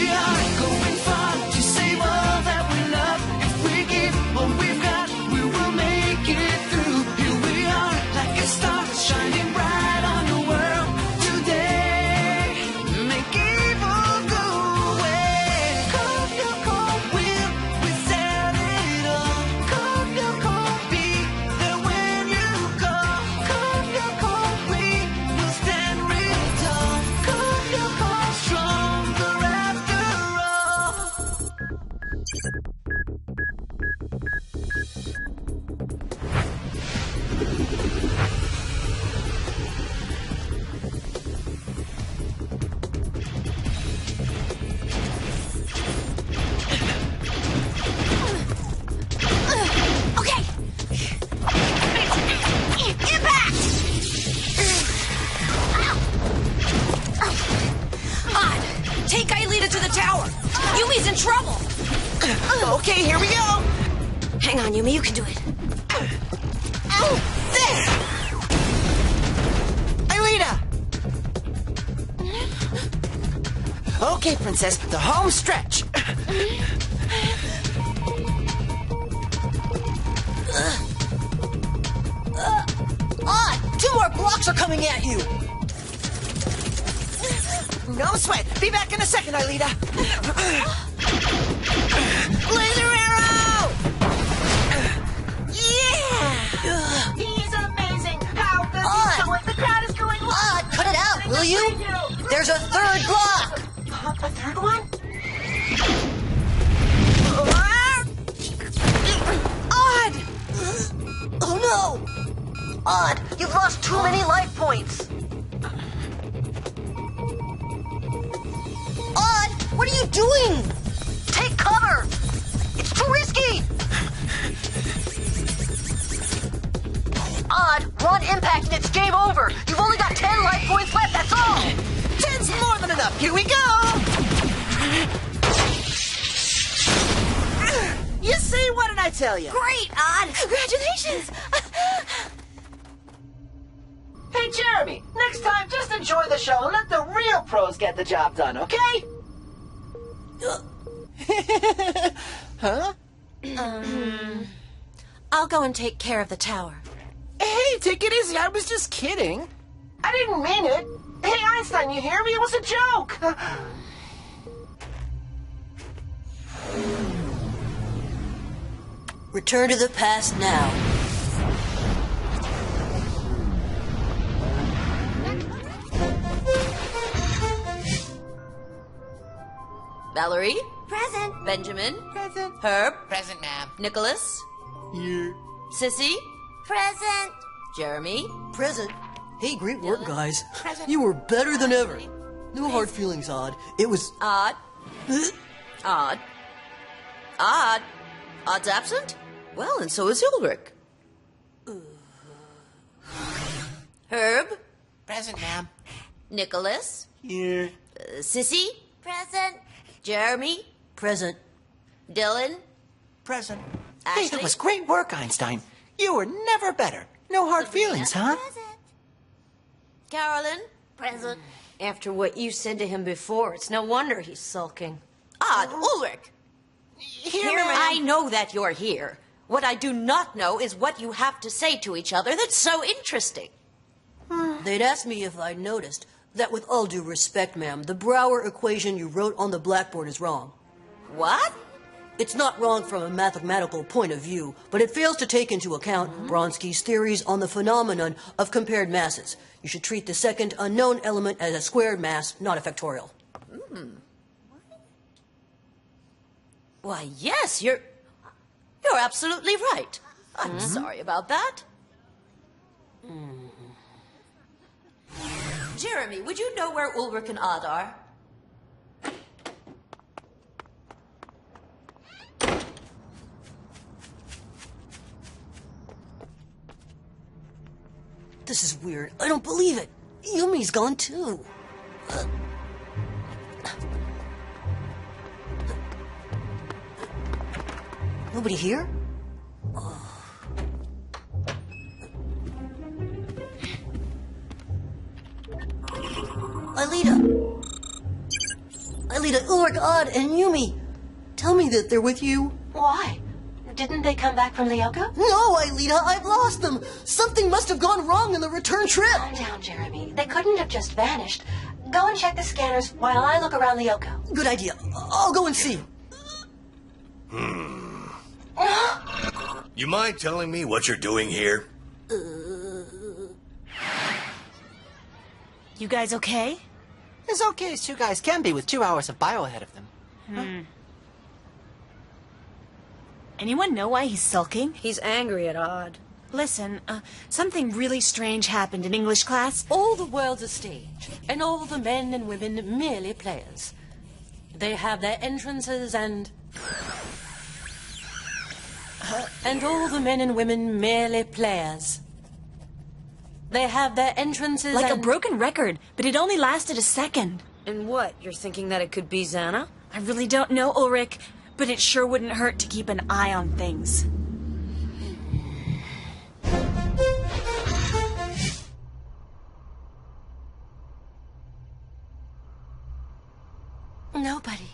we are going far to save all that we love. If we give what we've got, we will make it through. Here we are, like a star, shining bright on the world today. Make evil go away. Cold, your cold will withstand it all. Cold, your cold, be there when you call. Cold, your cold, we will stand real tall. Cold, your cold, stronger after all. Okay! Impact! Odd! Take Aelita to the tower! Yumi's in trouble! Okay, here we go. Hang on, Yumi, you can do it. There! Aelita! Okay, princess, the home stretch. Odd! 2 more blocks are coming at you! No sweat. Be back in a second, Aelita. Laser arrow! Yeah! He's amazing! How good Odd. he's going! The crowd is going wild! Odd, cut it out, will you? There's a 3rd block! A third one? Odd! Oh no! Odd, you've lost too many life points! Odd, what are you doing? Take cover! It's too risky! Odd, one impact and it's game over! You've only got 10 life points left, that's all! 10's more than enough. Here we go! You see, what did I tell you? Great, Odd! Congratulations! Hey, Jeremy, next time just enjoy the show and let the real pros get the job done, okay? Huh? I'll go and take care of the tower. Hey, take it easy. I was just kidding. I didn't mean it. Hey, Einstein, you hear me? It was a joke. Return to the past now. Valerie? Present! Benjamin? Present! Herb? Present, ma'am. Nicholas? Here. Sissy? Present! Jeremy? Present. Hey, great work, guys. Present. You were better than ever. No hard feelings, Odd. It was... Odd? Odd? Odd? Odd's absent? Well, and so is Ulrich. Herb? Present, ma'am. Nicholas? Here. Sissy? Present! Jeremy? Present. Dylan? Present. Ashley? Hey, that was great work, Einstein. You were never better. No hard feelings, huh? Present! Carolyn? Present! After what you said to him before, it's no wonder he's sulking. Odd, Ulrich! Here, ma'am. I know that you're here. What I do not know is what you have to say to each other that's so interesting. They'd asked me if I'd noticed that, with all due respect, ma'am, the Brouwer equation you wrote on the blackboard is wrong. What? It's not wrong from a mathematical point of view, but it fails to take into account Bronsky's theories on the phenomenon of compared masses. You should treat the second unknown element as a squared mass, not a factorial. Why, yes, you're absolutely right. I'm sorry about that. Jeremy, would you know where Ulrich and Odd are? This is weird. I don't believe it. Yumi's gone too. Nobody here? Aelita! Alita, Ulrich, Odd, and Yumi. Tell me that they're with you. Why? Didn't they come back from Lyoko? No, Alita, I've lost them. Something must have gone wrong in the return trip. Calm down, Jeremy. They couldn't have just vanished. Go and check the scanners while I look around Lyoko. Good idea. I'll go and see. You mind telling me what you're doing here? You guys okay? As okay as two guys can be with 2 hours of bio ahead of them. Anyone know why he's sulking? He's angry at Odd. Listen, something really strange happened in English class. All the world's a stage, and all the men and women merely players. They have their entrances and all the men and women merely players. They have their entrances Like a and... broken record, but it only lasted a second. And what? You're thinking that it could be Xana? I really don't know, Ulrich, but it sure wouldn't hurt to keep an eye on things. Nobody.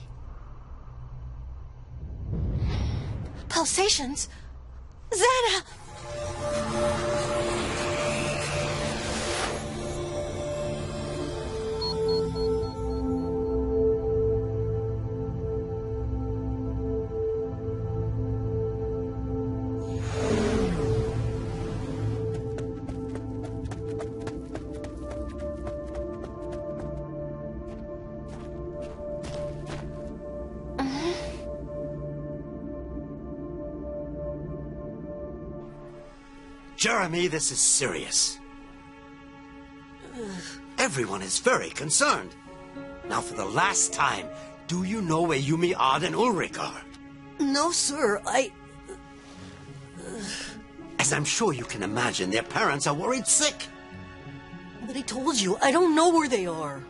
Pulsations? Xana! Jeremy, this is serious. Everyone is very concerned. Now, for the last time, do you know where Yumi, Odd, and Ulrich are? No, sir, As I'm sure you can imagine, their parents are worried sick. But I told you, I don't know where they are.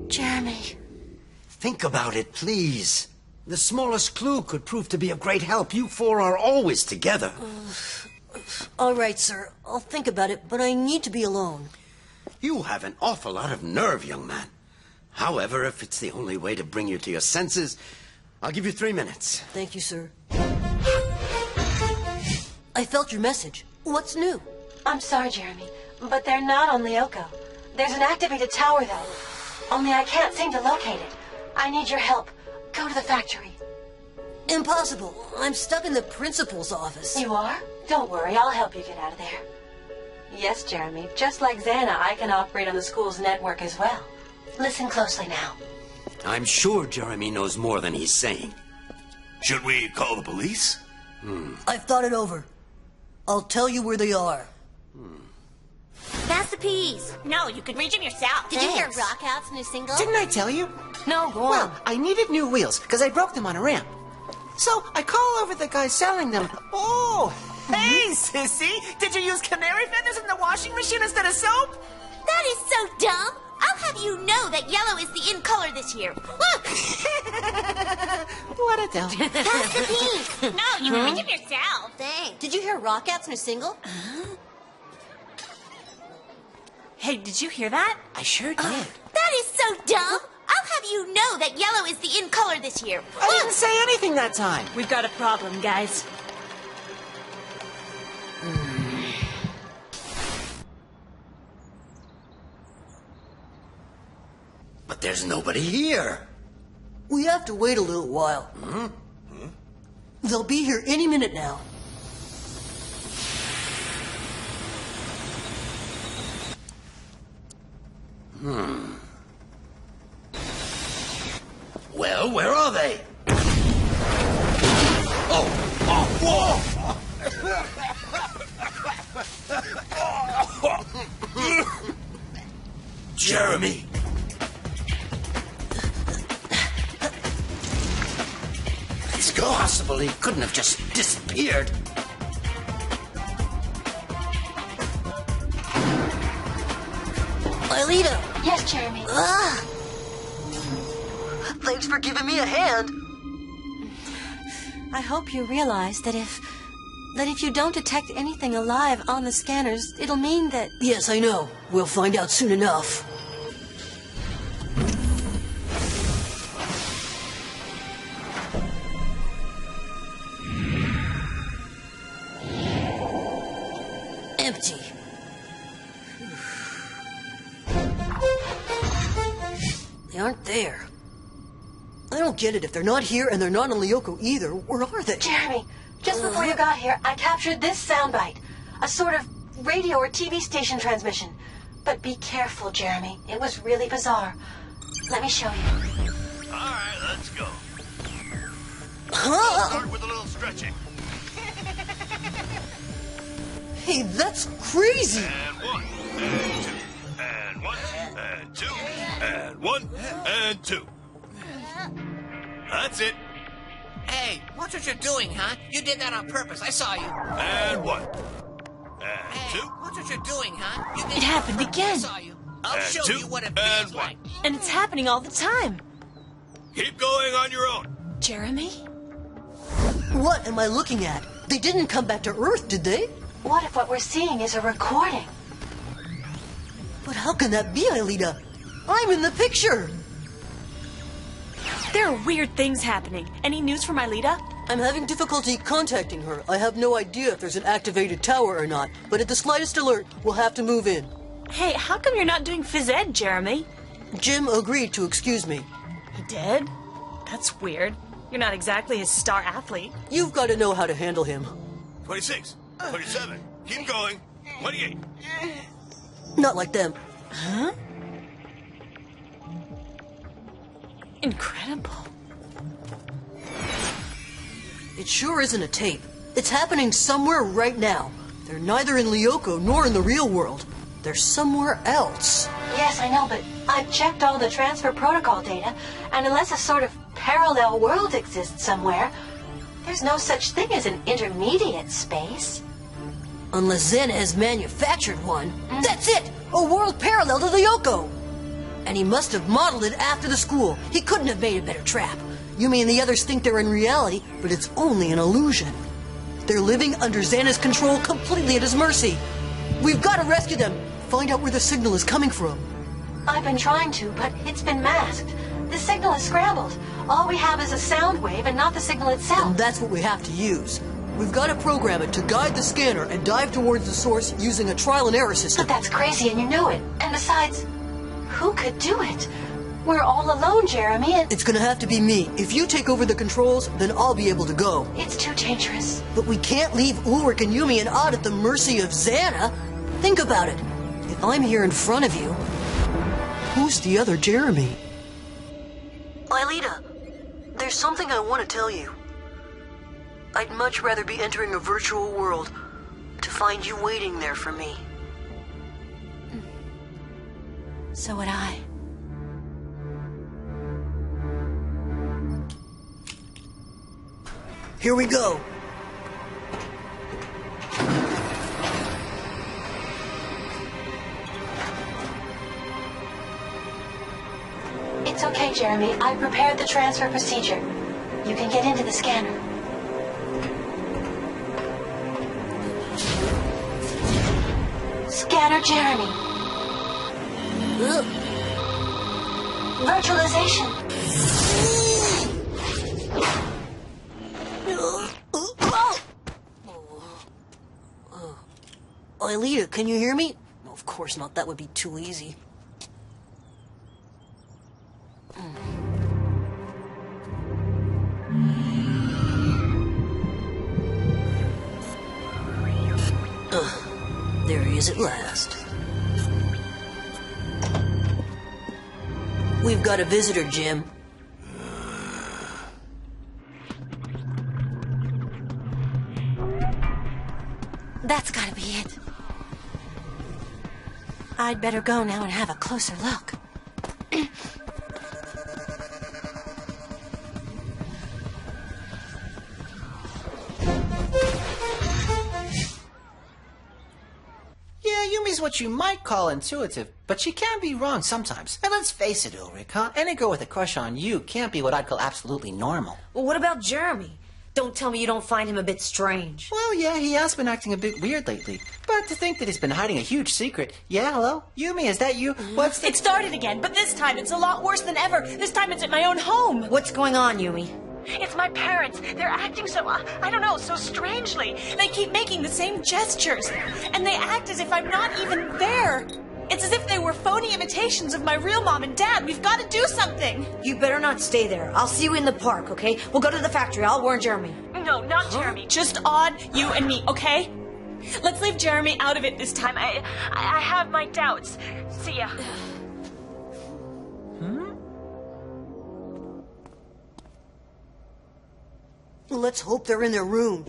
Jeremy. Think about it, please. The smallest clue could prove to be of great help. You four are always together. All right, sir. I'll think about it, but I need to be alone. You have an awful lot of nerve, young man. However, if it's the only way to bring you to your senses, I'll give you 3 minutes. Thank you, sir. I felt your message. What's new? I'm sorry, Jeremy, but they're not on Lyoko. There's an activated tower, though. Only I can't seem to locate it. I need your help. Go to the factory. Impossible. I'm stuck in the principal's office. You are? Don't worry, I'll help you get out of there. Yes, Jeremy, just like Xana, I can operate on the school's network as well. Listen closely now. I'm sure Jeremy knows more than he's saying. Should we call the police? I've thought it over. I'll tell you where they are. Pass the peas. No, you can reach him yourself. Did you hear Thanks. Rockout's new single? Didn't I tell you? No, go Well, on. I needed new wheels because I broke them on a ramp. So I call over the guy selling them. Oh, hey, sissy! Did you use canary feathers in the washing machine instead of soap? That is so dumb. I'll have you know that yellow is the in color this year. Look, What a dope. pass the peas. No, you can reach him yourself. Thanks. Did you hear Rockout's new single? Hey, did you hear that? I sure did. That is so dumb. I'll have you know that yellow is the in color this year. I didn't say anything that time. We've got a problem, guys. But there's nobody here. We have to wait a little while. They'll be here any minute now. Well, where are they? Oh, whoa! Jeremy! It's possible he couldn't have just disappeared. Alita! Yes, Jeremy. Thanks for giving me a hand. I hope you realize that if that if you don't detect anything alive on the scanners, it'll mean that... Yes, I know. We'll find out soon enough. Empty. They aren't there. I don't get it. If they're not here and they're not on Lyoko either, where are they? Jeremy, just before you got here, I captured this soundbite. A sort of radio or TV station transmission. But be careful, Jeremy. It was really bizarre. Let me show you. All right, let's go. Huh? Start with a little stretching. Hey, that's crazy! And one, and two, and one, and two, and one, and two. That's it. Hey, watch what you're doing, huh? You did that on purpose. I saw you. And one, and Hey, two, watch what you're doing, huh? You did It happened that on purpose. again. I saw you. I'll And show two, you what it and feels one. like. And it's happening all the time. keep going on your own. Jeremy? What am I looking at? They didn't come back to Earth, did they? What if what we're seeing is a recording? But how can that be, Aelita? I'm in the picture! There are weird things happening. Any news from Aelita? I'm having difficulty contacting her. I have no idea if there's an activated tower or not, but at the slightest alert, we'll have to move in. Hey, how come you're not doing phys ed, Jeremy? Jim agreed to excuse me. He did? That's weird. You're not exactly his star athlete. You've got to know how to handle him. 26, 27, keep going. 28. Not like them. Huh? Incredible. It sure isn't a tape. It's happening somewhere right now. They're neither in Lyoko nor in the real world. They're somewhere else. Yes, I know, but I've checked all the transfer protocol data, and unless a sort of parallel world exists somewhere, there's no such thing as an intermediate space. Unless Zen has manufactured one. That's it! A world parallel to Lyoko! And he must have modeled it after the school. He couldn't have made a better trap. Yumi and the others think they're in reality, but it's only an illusion. They're living under Xana's control, completely at his mercy. We've got to rescue them. Find out where the signal is coming from. I've been trying to, but it's been masked. The signal is scrambled. All we have is a sound wave and not the signal itself. And that's what we have to use. We've got to program it to guide the scanner and dive towards the source using a trial and error system. But that's crazy and you know it. And besides, who could do it? We're all alone, Jeremy, and It's gonna have to be me. If you take over the controls, then I'll be able to go. it's too dangerous. But we can't leave Ulrich and Yumi and Odd at the mercy of Xana. Think about it. If I'm here in front of you, who's the other Jeremy? Aelita, there's something I want to tell you. I'd much rather be entering a virtual world to find you waiting there for me. So would I. Here we go. It's okay, Jeremy. I prepared the transfer procedure. You can get into the scanner. Scanner Jeremy. Virtualization. Aelita, can you hear me? Of course not. That would be too easy. There he is at last. We've got a visitor, Jim. That's gotta be it. I'd better go now and have a closer look. Yeah, Yumi's what you might call intuitive, but she can be wrong sometimes. And let's face it, Ulrich, huh? Any girl with a crush on you can't be what I'd call absolutely normal. Well, what about Jeremy? Don't tell me you don't find him a bit strange. Well, yeah, he has been acting a bit weird lately. But to think that he's been hiding a huge secret. Yeah, hello? Yumi, is that you? What's the... It started again, but this time it's a lot worse than ever. This time it's at my own home. What's going on, Yumi? It's my parents. They're acting so, I don't know, so strangely. They keep making the same gestures. And they act as if I'm not even there. It's as if they were phony imitations of my real mom and dad. We've got to do something. You better not stay there. I'll see you in the park, okay? We'll go to the factory. I'll warn Jeremy. No, not Jeremy. Just Odd, you, and me, okay? Let's leave Jeremy out of it this time. I have my doubts. See ya. Let's hope they're in their room.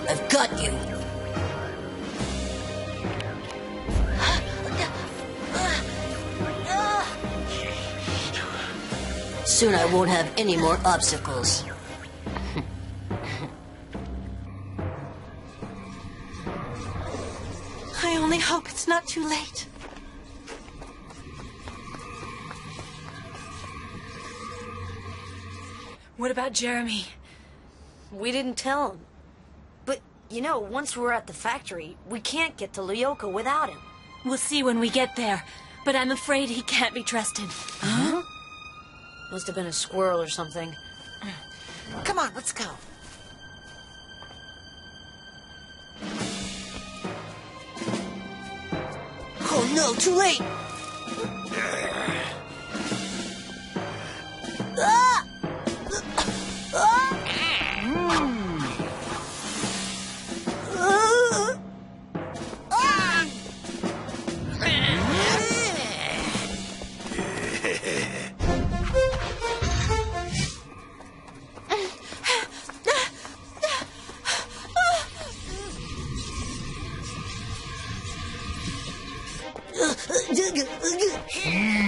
I've got you. Soon I won't have any more obstacles. I only hope it's not too late. What about Jeremy? We didn't tell him. But, you know, once we're at the factory, we can't get to Lyoko without him. We'll see when we get there, but I'm afraid he can't be trusted. Huh? Must have been a squirrel or something. Come on, let's go. Oh no, too late! Ah!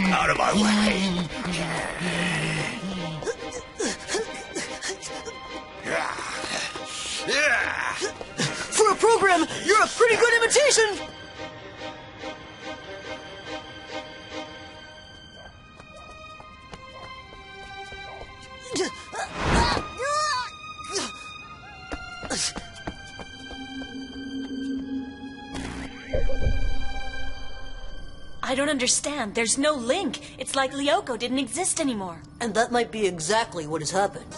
Out of my way. For a program, you're a pretty good imitation! I don't understand. There's no link. It's like Lyoko didn't exist anymore. And that might be exactly what has happened.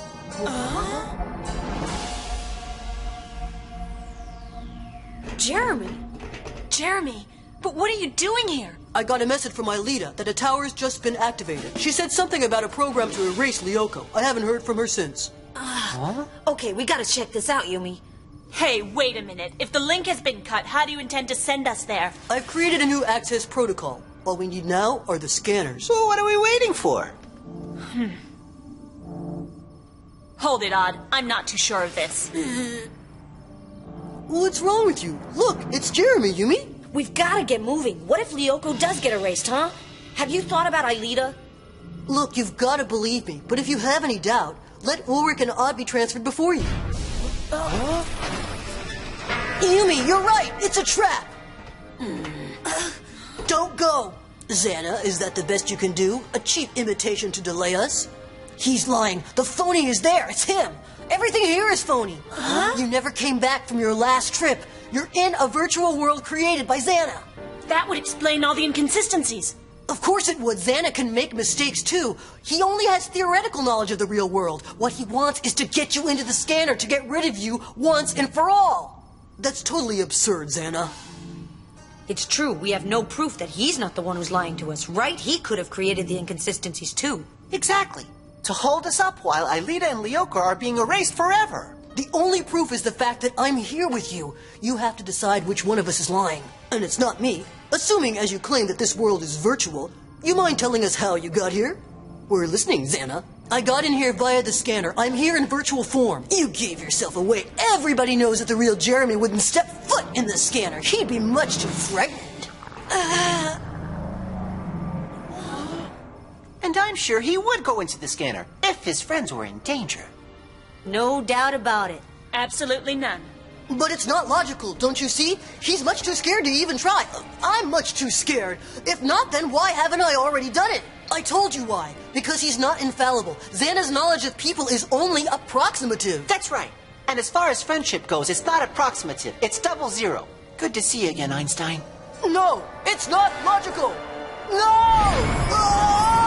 Jeremy! Jeremy, but what are you doing here? I got a message from my leader that a tower's just been activated. She said something about a program to erase Lyoko. I haven't heard from her since. Okay, we gotta check this out, Yumi. Hey, wait a minute. If the link has been cut, how do you intend to send us there? I've created a new access protocol. All we need now are the scanners. Well, what are we waiting for? Hold it, Odd. I'm not too sure of this. What's wrong with you? Look, it's Jeremy, Yumi. We've gotta get moving. What if Lyoko does get erased, huh? Have you thought about Aelita? Look, you've got to believe me, but if you have any doubt, let Ulrich and Odd be transferred before you. Yumi, you're right! It's a trap! Don't go! Xana, is that the best you can do? A cheap imitation to delay us? He's lying. The phony is there. It's him. Everything here is phony. You never came back from your last trip. You're in a virtual world created by Xana. That would explain all the inconsistencies. Of course it would. Xana can make mistakes too. He only has theoretical knowledge of the real world. What he wants is to get you into the scanner to get rid of you once and for all. That's totally absurd, Xana. It's true. We have no proof that he's not the one who's lying to us, right? He could have created the inconsistencies too. Exactly. To hold us up while Aelita and Lyoko are being erased forever. The only proof is the fact that I'm here with you. You have to decide which one of us is lying. And it's not me. Assuming, as you claim, that this world is virtual, you mind telling us how you got here? We're listening, Xana. I got in here via the scanner. I'm here in virtual form. You gave yourself away. Everybody knows that the real Jeremy wouldn't step foot in the scanner. He'd be much too frightened. And I'm sure he would go into the scanner if his friends were in danger. No doubt about it. Absolutely none. But it's not logical, don't you see? He's much too scared to even try. I'm much too scared. If not, then why haven't I already done it? I told you why. Because he's not infallible. Xana's knowledge of people is only approximative. That's right. And as far as friendship goes, it's not approximative. It's 00. Good to see you again, Einstein. No, it's not logical. No! Ah!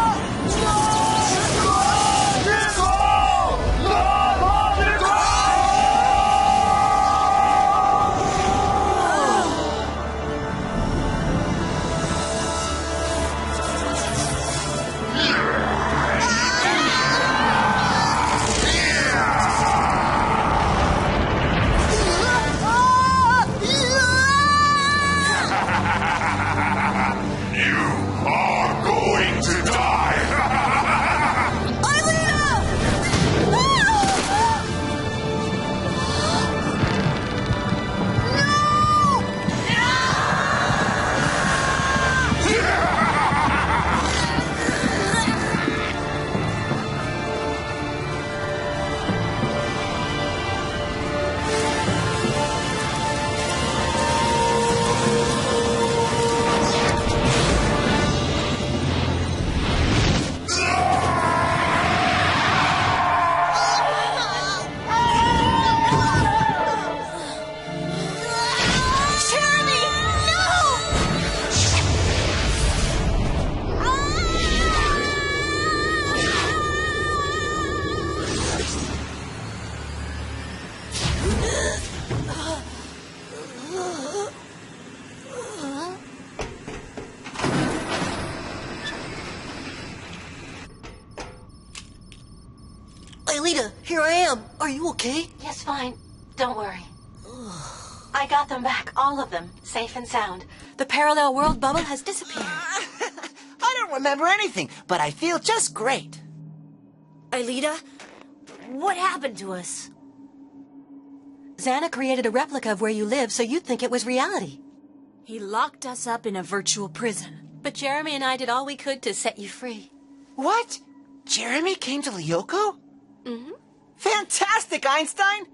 Aelita, here I am. Are you okay? Yes, fine. Don't worry. I got them back, all of them, safe and sound. The parallel world bubble has disappeared. I don't remember anything, but I feel just great. Aelita, what happened to us? Xana created a replica of where you live so you'd think it was reality. He locked us up in a virtual prison. But Jeremy and I did all we could to set you free. What? Jeremy came to Lyoko? Mm-hmm. Fantastic, Einstein!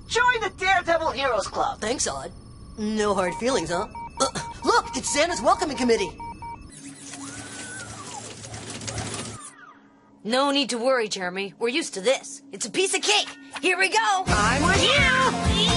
Join the Daredevil Heroes Club. Thanks, Odd. No hard feelings, huh? Look, it's Xana's welcoming committee. No need to worry, Jeremy. We're used to this. It's a piece of cake. Here we go. I'm with you!